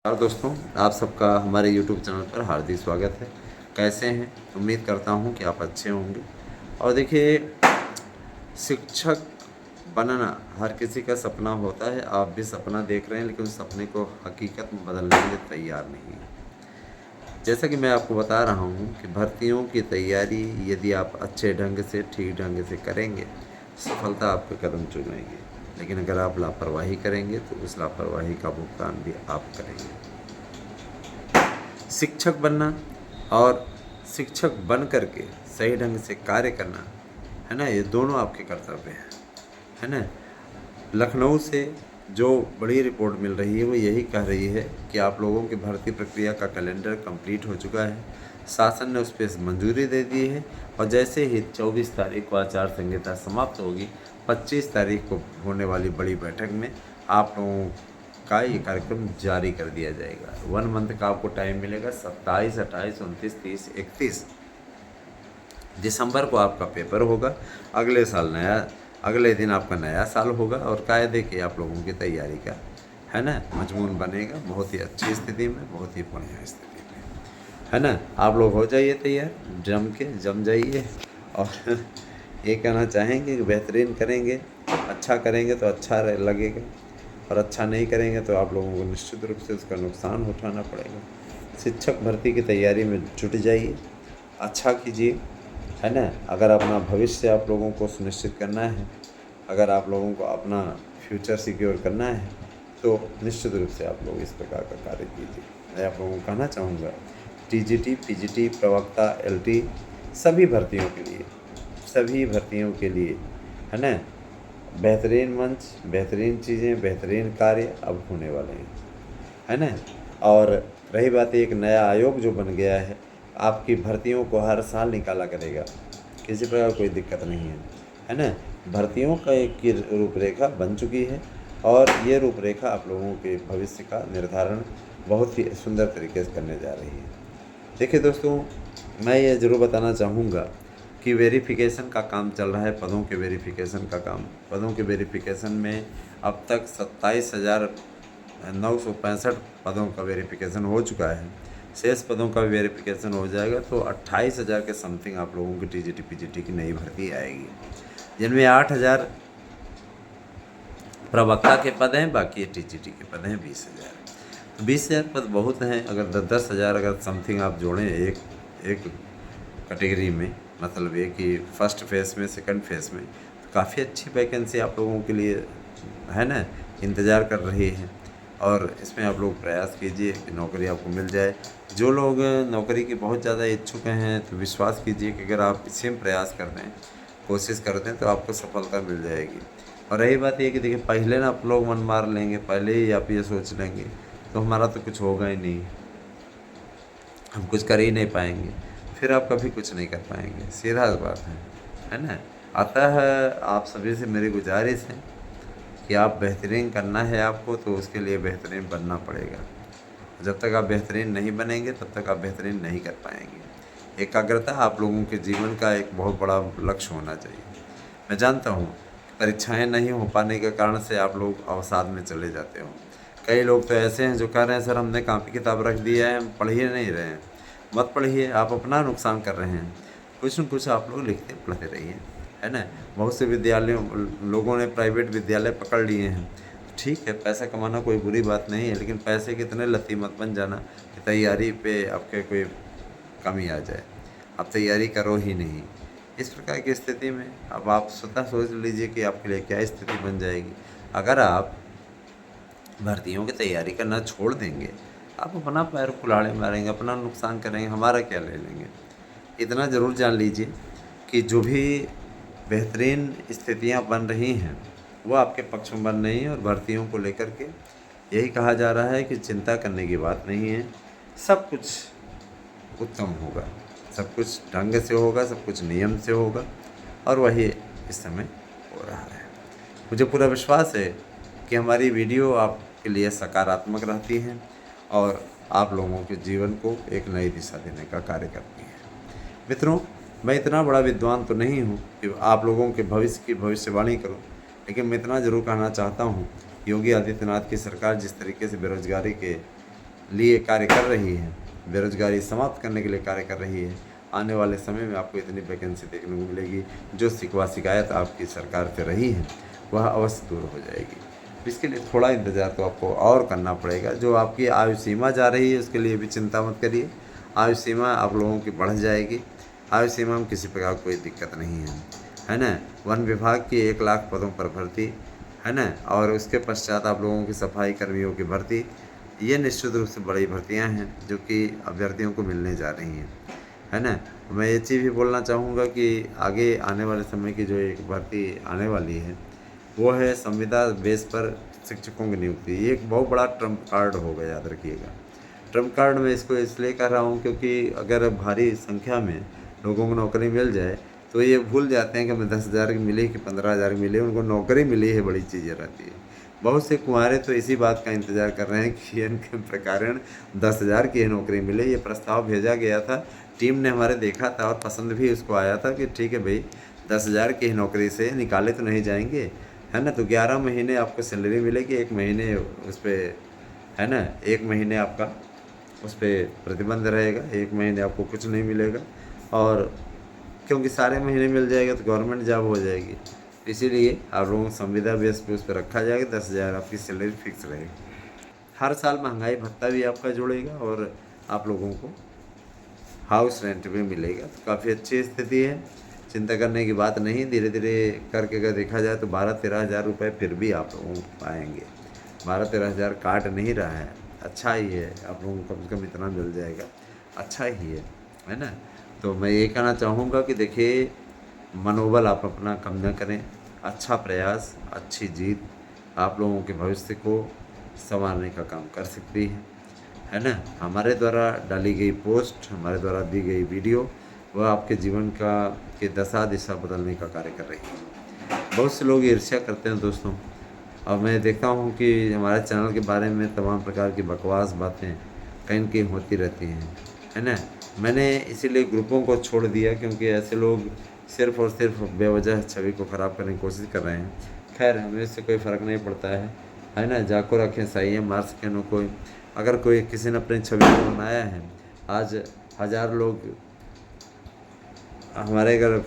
और दोस्तों, आप सबका हमारे YouTube चैनल पर हार्दिक स्वागत है। कैसे हैं? उम्मीद करता हूं कि आप अच्छे होंगे। और देखिए, शिक्षक बनना हर किसी का सपना होता है। आप भी सपना देख रहे हैं, लेकिन उस सपने को हकीकत में बदलने के लिए तैयार नहीं हैं। जैसा कि मैं आपको बता रहा हूं कि भर्तियों की तैयारी यदि आप अच्छे ढंग से, ठीक ढंग से करेंगे, सफलता आपके कदम चूमेगी। लेकिन अगर आप लापरवाही करेंगे तो उस लापरवाही का भुगतान भी आप करेंगे। शिक्षक बनना और शिक्षक बन कर के सही ढंग से कार्य करना, है ना, ये दोनों आपके कर्तव्य हैं, है ना। लखनऊ से जो बड़ी रिपोर्ट मिल रही है वो यही कह रही है कि आप लोगों की भर्ती प्रक्रिया का कैलेंडर कंप्लीट हो चुका है। शासन ने उस पर मंजूरी दे दी है और जैसे ही 24 तारीख को आचार संहिता समाप्त होगी, 25 तारीख को होने वाली बड़ी बैठक में आप लोगों का ये कार्यक्रम जारी कर दिया जाएगा। 1 मंथ का आपको टाइम मिलेगा। 27, 28, 29, 30, 31 दिसंबर को आपका पेपर होगा। अगले दिन आपका नया साल होगा और कायदे की आप लोगों की तैयारी का, है ना, मजमून बनेगा। बहुत ही अच्छी स्थिति में, बहुत ही बढ़िया स्थिति में, है ना। आप लोग हो जाइए तैयार, जम जाइए। और ये कहना चाहेंगे कि बेहतरीन करेंगे, अच्छा करेंगे तो अच्छा लगेगा, और अच्छा नहीं करेंगे तो आप लोगों को निश्चित रूप से उसका नुकसान उठाना पड़ेगा। शिक्षक भर्ती की तैयारी में जुट जाइए, अच्छा कीजिए, है ना। अगर अपना भविष्य आप लोगों को सुनिश्चित करना है, अगर आप लोगों को अपना फ्यूचर सिक्योर करना है, तो निश्चित रूप से आप लोग इस प्रकार का कार्य कीजिए। मैं आप लोगों को कहना चाहूँगा, टीजीटी, पीजीटी, प्रवक्ता, एलटी, सभी भर्तियों के लिए, है ना, बेहतरीन मंच, बेहतरीन चीज़ें, बेहतरीन कार्य अब होने वाले हैं, है ना। और रही बात, एक नया आयोग जो बन गया है, आपकी भर्तियों को हर साल निकाला करेगा, किसी प्रकार कोई दिक्कत नहीं है ना। भर्तियों का एक की रूपरेखा बन चुकी है और ये रूपरेखा आप लोगों के भविष्य का निर्धारण बहुत ही सुंदर तरीके से करने जा रही है। देखिए दोस्तों, मैं ये ज़रूर बताना चाहूँगा कि वेरिफिकेशन का काम चल रहा है, पदों के वेरिफिकेशन का काम। पदों के वेरिफिकेशन में अब तक 27,965 पदों का वेरिफिकेशन हो चुका है। शेष पदों का भी वेरिफिकेशन हो जाएगा तो 28,000 के समथिंग आप लोगों की टीजीटी पीजीटी की नई भर्ती आएगी, जिनमें 8,000 प्रवक्ता के पद हैं, बाकी टीजीटी के पद हैं 20,000। तो 20,000 पद बहुत हैं। अगर 10,000 अगर समथिंग आप जोड़ें एक कैटेगरी में, मतलब ये कि फर्स्ट फेज़ में, सेकंड फेज़ में, तो काफ़ी अच्छी वैकेंसी आप लोगों के लिए, है ना, इंतज़ार कर रही है। और इसमें आप लोग प्रयास कीजिए कि नौकरी आपको मिल जाए। जो लोग नौकरी की बहुत ज़्यादा इच्छुक हैं, तो विश्वास कीजिए कि अगर आप इसी में प्रयास कर दें, कोशिश कर दें, तो आपको सफलता मिल जाएगी। और रही बात ये कि देखिए, पहले ना आप लोग मन मार लेंगे, पहले ही आप ये सोच लेंगे तो हमारा तो कुछ होगा ही नहीं, हम कुछ कर ही नहीं पाएंगे, फिर आप कभी कुछ नहीं कर पाएंगे। सीधा बात है ना। अतः आप सभी से मेरी गुजारिश है कि आप बेहतरीन करना है आपको, तो उसके लिए बेहतरीन बनना पड़ेगा। जब तक आप बेहतरीन नहीं बनेंगे तब तक आप बेहतरीन नहीं कर पाएंगे। एकाग्रता आप लोगों के जीवन का एक बहुत बड़ा लक्ष्य होना चाहिए। मैं जानता हूँ परीक्षाएं नहीं हो पाने के कारण से आप लोग अवसाद में चले जाते हो। कई लोग तो ऐसे हैं जो कह रहे हैं, सर हमने कॉपी किताब रख दिया है, हम पढ़ ही नहीं रहे हैं। मत पढ़िए, आप अपना नुकसान कर रहे हैं। कुछ न कुछ आप लोग लिखते पढ़ते रहिए, है ना। बहुत से लोगों ने प्राइवेट विद्यालय पकड़ लिए हैं। ठीक है, पैसा कमाना कोई बुरी बात नहीं है, लेकिन पैसे के इतने लती मत बन जाना कि तैयारी पे आपके कोई कमी आ जाए, आप तैयारी करो ही नहीं। इस प्रकार की स्थिति में अब आप स्वतः सोच लीजिए कि आपके लिए क्या स्थिति बन जाएगी। अगर आप भर्तियों की तैयारी करना छोड़ देंगे, आप अपना पैर कुल्हाड़े मारेंगे, अपना नुकसान करेंगे, हमारा क्या ले लेंगे। इतना ज़रूर जान लीजिए कि जो भी बेहतरीन स्थितियां बन रही हैं वो आपके पक्ष में बन रही हैं। और भर्तियों को लेकर के यही कहा जा रहा है कि चिंता करने की बात नहीं है, सब कुछ उत्तम होगा, सब कुछ ढंग से होगा, सब कुछ नियम से होगा, और वही इस समय हो रहा है। मुझे पूरा विश्वास है कि हमारी वीडियो आपके लिए सकारात्मक रहती है और आप लोगों के जीवन को एक नई दिशा देने का कार्य करती है। मित्रों, मैं इतना बड़ा विद्वान तो नहीं हूँ कि आप लोगों के भविष्य की भविष्यवाणी करूँ, लेकिन मैं इतना ज़रूर कहना चाहता हूँ, योगी आदित्यनाथ की सरकार जिस तरीके से बेरोजगारी के लिए कार्य कर रही है, बेरोजगारी समाप्त करने के लिए कार्य कर रही है। आने वाले समय में आपको इतनी वैकेंसी देखने को मिलेगी, जो शिकवा शिकायत आपकी सरकार से रही है वह अवश्य दूर हो जाएगी। इसके लिए थोड़ा इंतज़ार तो आपको और करना पड़ेगा। जो आपकी आयु सीमा जा रही है उसके लिए भी चिंता मत करिए, आयु सीमा आप लोगों की बढ़ जाएगी। आयु सीमा में किसी प्रकार कोई दिक्कत नहीं है ना। वन विभाग की 1 लाख पदों पर भर्ती है ना, और उसके पश्चात आप लोगों की सफाई कर्मियों की भर्ती, ये निश्चित रूप से बड़ी भर्तियां हैं जो कि अभ्यर्थियों को मिलने जा रही हैं, है ना। मैं ये चीज़ भी बोलना चाहूँगा कि आगे आने वाले समय की जो एक भर्ती आने वाली है वो है संविदा बेस पर शिक्षकों की नियुक्ति। ये एक बहुत बड़ा ट्रम्प कार्ड होगा, याद रखिएगा। ट्रम्प कार्ड में इसको इसलिए कह रहा हूँ क्योंकि अगर भारी संख्या में लोगों को नौकरी मिल जाए तो ये भूल जाते हैं कि हमें 10,000 की मिली कि 15,000 की मिली, उनको नौकरी मिली है बड़ी चीज़ें रहती है। बहुत से कुंवारे तो इसी बात का इंतज़ार कर रहे हैं कि इनके प्रकारण 10,000 की नौकरी मिले। ये प्रस्ताव भेजा गया था, टीम ने हमारे देखा था और पसंद भी उसको आया था कि ठीक है भाई, 10,000 की नौकरी से निकाले तो नहीं जाएंगे, है ना। तो 11 महीने आपको सैलरी मिलेगी, 1 महीने उस पर, है ना, 1 महीने आपका उस पर प्रतिबंध रहेगा, 1 महीने आपको कुछ नहीं मिलेगा। और क्योंकि सारे महीने मिल जाएगा तो गवर्नमेंट जॉब हो जाएगी, इसीलिए आप लोगों को संविदा बेस पे उस पर रखा जाएगा। 10,000 आपकी सैलरी फिक्स रहेगी। हर साल महंगाई भत्ता भी आपका जुड़ेगा और आप लोगों को हाउस रेंट भी मिलेगा। तो काफ़ी अच्छी स्थिति है, चिंता करने की बात नहीं। धीरे धीरे करके अगर देखा जाए तो 12-13 हज़ार रुपये फिर भी आप लोगों को पाएंगे। 12-13 हज़ार काट नहीं रहा है, अच्छा ही है, आप लोगों को कम से कम इतना मिल जाएगा, अच्छा ही है ना। तो मैं ये कहना चाहूँगा कि देखिए, मनोबल आप अपना कम न करें, अच्छा प्रयास, अच्छी जीत आप लोगों के भविष्य को संवारने का काम कर सकती है ना। हमारे द्वारा डाली गई पोस्ट, हमारे द्वारा दी गई वीडियो वह आपके जीवन का के दशा दिशा बदलने का कार्य कर रही है। बहुत से लोग ईर्ष्या करते हैं दोस्तों, और मैं देखता हूँ कि हमारे चैनल के बारे में तमाम प्रकार की बकवास बातें कहीं न कहीं होती रहती हैं, है ना। मैंने इसीलिए ग्रुपों को छोड़ दिया क्योंकि ऐसे लोग सिर्फ़ और सिर्फ बेवजह छवि को ख़राब करने की कोशिश कर रहे हैं। खैर, हमें इससे कोई फ़र्क नहीं पड़ता है ना। जाको रखें सही है, मार सकें न कोई। अगर कोई किसी ने अपनी छवि को बनाया है, आज 1000 लोग हमारे अगर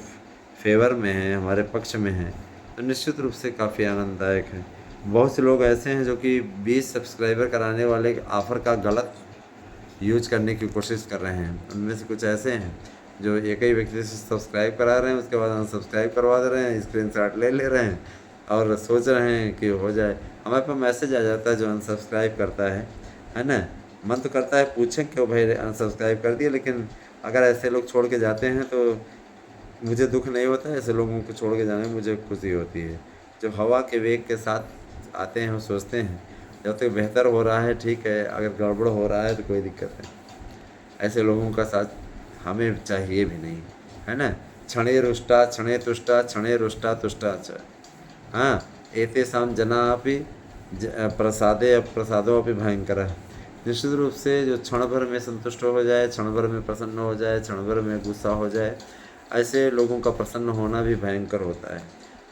फेवर में हैं, हमारे पक्ष में हैं, तो निश्चित रूप से काफ़ी आनंददायक है। बहुत से लोग ऐसे हैं जो कि 20 सब्सक्राइबर कराने वाले ऑफ़र का गलत यूज करने की कोशिश कर रहे हैं। उनमें से कुछ ऐसे हैं जो एक ही व्यक्ति से सब्सक्राइब करा रहे हैं, उसके बाद अनसब्सक्राइब करवा दे रहे हैं, स्क्रीनशॉट ले रहे हैं और सोच रहे हैं कि हो जाए। हमारे पास मैसेज आ जाता है जो अनसब्सक्राइब करता है ना। मन तो करता है पूछें क्यों भाई अनसब्सक्राइब कर दिए, लेकिन अगर ऐसे लोग छोड़ के जाते हैं तो मुझे दुख नहीं होता है। ऐसे लोगों को छोड़ के जाने में मुझे खुशी होती है। जो हवा के वेग के साथ आते हैं वो सोचते हैं जब तक बेहतर हो रहा है ठीक है, अगर गड़बड़ हो रहा है तो कोई दिक्कत नहीं। ऐसे लोगों का साथ हमें चाहिए भी नहीं, है ना। क्षणे रुष्टा क्षणे तुष्टा क्षणे रुष्टा तुष्टा च, हाँ, एतेषां जनापि प्रसादे प्रसादोपि भयंकर। निश्चित रूप से जो क्षण भर में संतुष्ट हो जाए, क्षण भर में प्रसन्न हो जाए, क्षण भर में गुस्सा हो जाए, ऐसे लोगों का प्रसन्न होना भी भयंकर होता है।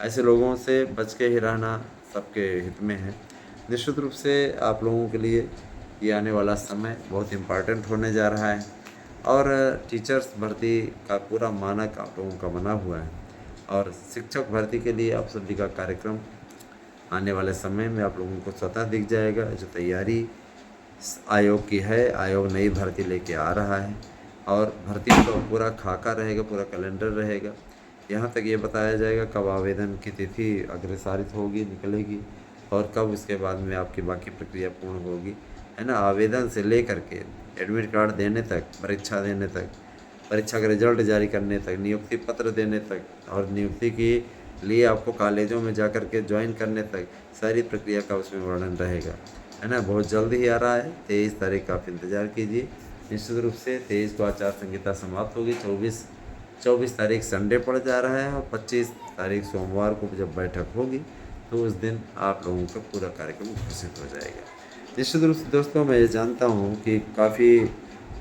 ऐसे लोगों से बच के ही रहना सबके हित में है। निश्चित रूप से आप लोगों के लिए ये आने वाला समय बहुत इम्पॉर्टेंट होने जा रहा है और टीचर्स भर्ती का पूरा मानक आप लोगों का बना हुआ है और शिक्षक भर्ती के लिए आप सभी का कार्यक्रम आने वाले समय में आप लोगों को स्वतः दिख जाएगा। जो तैयारी आयोग की है, आयोग नई भर्ती लेके आ रहा है और भर्ती का पूरा खाका रहेगा, पूरा कैलेंडर रहेगा। यहाँ तक ये बताया जाएगा कब आवेदन की तिथि अग्रसारित होगी, निकलेगी और कब उसके बाद में आपकी बाकी प्रक्रिया पूर्ण होगी, है ना। आवेदन से लेकर के एडमिट कार्ड देने तक, परीक्षा देने तक, परीक्षा का रिजल्ट जारी करने तक, नियुक्ति पत्र देने तक और नियुक्ति के लिए आपको कॉलेजों में जा कर के ज्वाइन करने तक सारी प्रक्रिया का उसमें वर्णन रहेगा, है ना। बहुत जल्द ही आ रहा है, 23 तारीख का आप इंतज़ार कीजिए। निश्चित रूप से 23 को आचार संहिता समाप्त होगी। 24 तारीख संडे पड़ जा रहा है और 25 तारीख सोमवार को जब बैठक होगी तो उस दिन आप लोगों का पूरा कार्यक्रम घोषित हो जाएगा। निश्चित रूप से दोस्तों, मैं ये जानता हूँ कि काफ़ी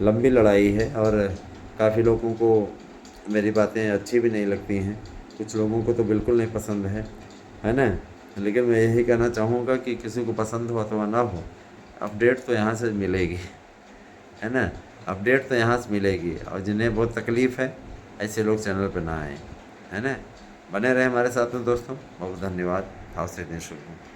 लंबी लड़ाई है और काफ़ी लोगों को मेरी बातें अच्छी भी नहीं लगती हैं, कुछ लोगों को तो बिल्कुल नहीं पसंद है ना। लेकिन मैं यही कहना चाहूँगा कि किसी को पसंद हो अथवा ना हो, अपडेट तो यहाँ से मिलेगी, है ना, अपडेट तो यहाँ से मिलेगी। और जिन्हें बहुत तकलीफ़ है ऐसे लोग चैनल पे ना आएँ, है ना। बने रहे हमारे साथ में दोस्तों, बहुत धन्यवाद। हाउस दिन शुरू।